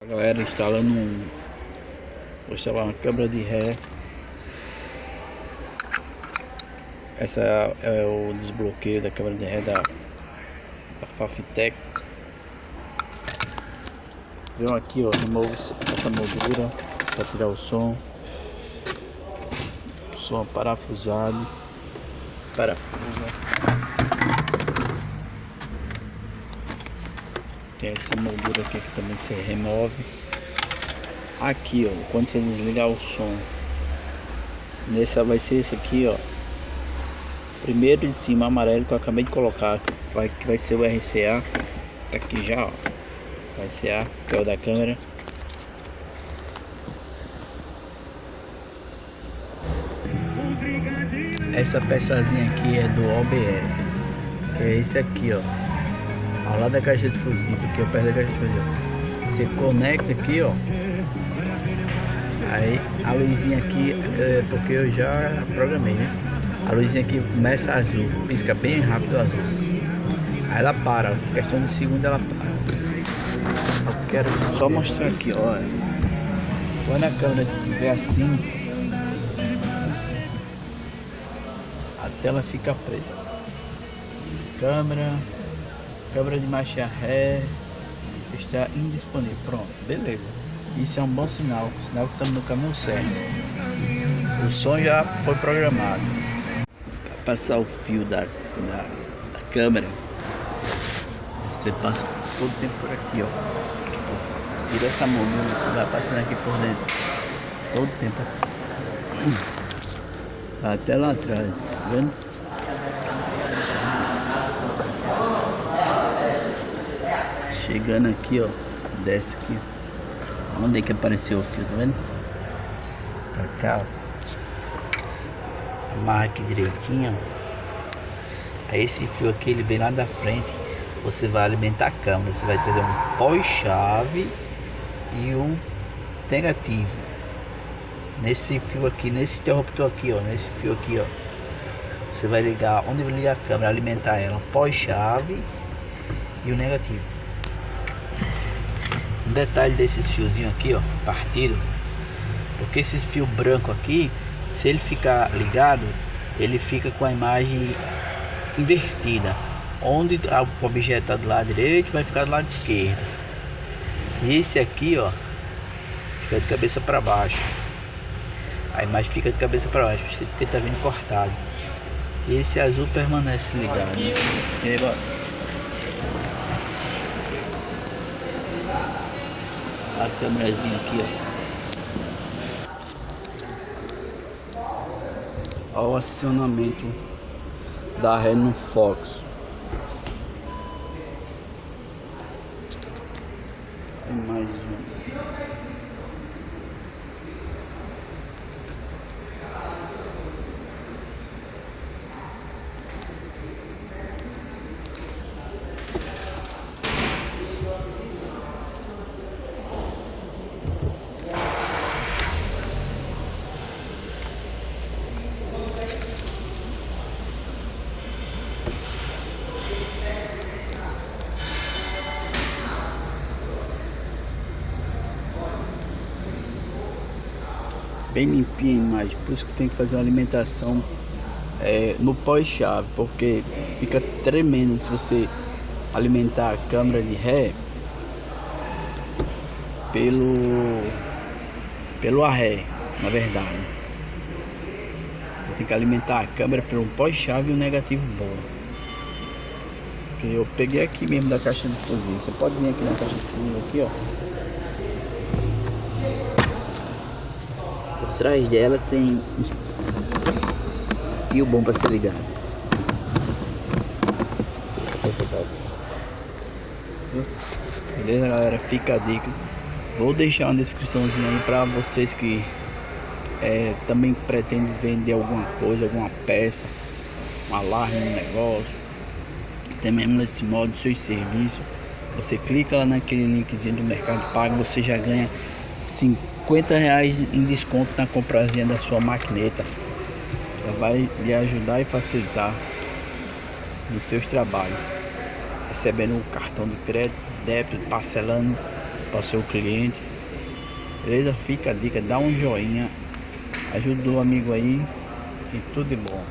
Galera, vou instalar uma câmera de ré. Essa é o desbloqueio da câmera de ré da Fafitec. Vem aqui, ó, remove essa moldura para tirar o som parafusado, parafuso. Tem essa moldura aqui que também você remove. Aqui, ó, quando você desligar o som, nessa vai ser esse aqui, ó. Primeiro em cima, amarelo, que eu acabei de colocar, que vai ser o RCA. Tá aqui já, ó. RCA, que é o da câmera. Essa peçazinha aqui é do OBS, que é esse aqui, ó, ao lado da caixa de fusível, aqui, ó, perto da caixa de fusível. Você conecta aqui, ó. Aí a luzinha aqui, porque eu já programei, né? A luzinha aqui começa azul, pisca bem rápido azul. Aí ela para, questão de segundo ela para. Eu quero só mostrar aqui, ó. Quando a câmera estiver assim, a tela fica preta. Câmera de marcha ré está indisponível. Pronto, beleza. Isso é um bom sinal, sinal que estamos no caminho certo. O som já foi programado. Para passar o fio da câmera, você passa todo o tempo por aqui, ó. Tira essa moldura, vai passando aqui por dentro. Todo o tempo. Até lá atrás, tá vendo? Chegando aqui, ó. Desce aqui. Onde é que apareceu o fio, tá vendo? Pra cá, ó. Amarra aqui direitinho. Aí esse fio aqui, ele vem lá da frente. Você vai alimentar a câmera. Você vai trazer um pós-chave e um negativo. Nesse fio aqui, nesse interruptor aqui, ó. Nesse fio aqui, ó. Você vai ligar, onde vai ligar a câmera, alimentar ela. Um pós-chave e o negativo. Um detalhe desses fiozinhos aqui, ó, partido, porque esse fio branco aqui, se ele ficar ligado, ele fica com a imagem invertida. Onde o objeto está do lado direito, vai ficar do lado esquerdo. E esse aqui, ó, fica de cabeça para baixo. A imagem fica de cabeça para baixo, porque ele está vindo cortado. E esse azul permanece ligado. E aí, bora. A câmerazinha aqui, ó. Olha o acionamento da ré no Fox. Tem mais um. Bem limpinha a imagem, por isso que tem que fazer uma alimentação no pós-chave, porque fica tremendo se você alimentar a câmera de ré pelo arré, na verdade. Você tem que alimentar a câmera pelo pós-chave e um negativo bom. Que eu peguei aqui mesmo da caixa de fusível. Você pode vir aqui na caixa de fusível aqui, ó. Atrás dela tem um fio bom para ser ligado. Beleza, galera? Fica a dica. Vou deixar uma descriçãozinha aí para vocês que também pretendem vender alguma coisa, alguma peça, um alarme, um negócio, até mesmo nesse modo, seus serviços. Você clica lá naquele linkzinho do Mercado Pago, você já ganha R$50 em desconto na comprazinha da sua maquineta. Já vai lhe ajudar e facilitar nos seus trabalhos, recebendo um cartão de crédito, débito, parcelando para seu cliente. Beleza? Fica a dica, dá um joinha, ajuda o amigo aí e tudo de bom.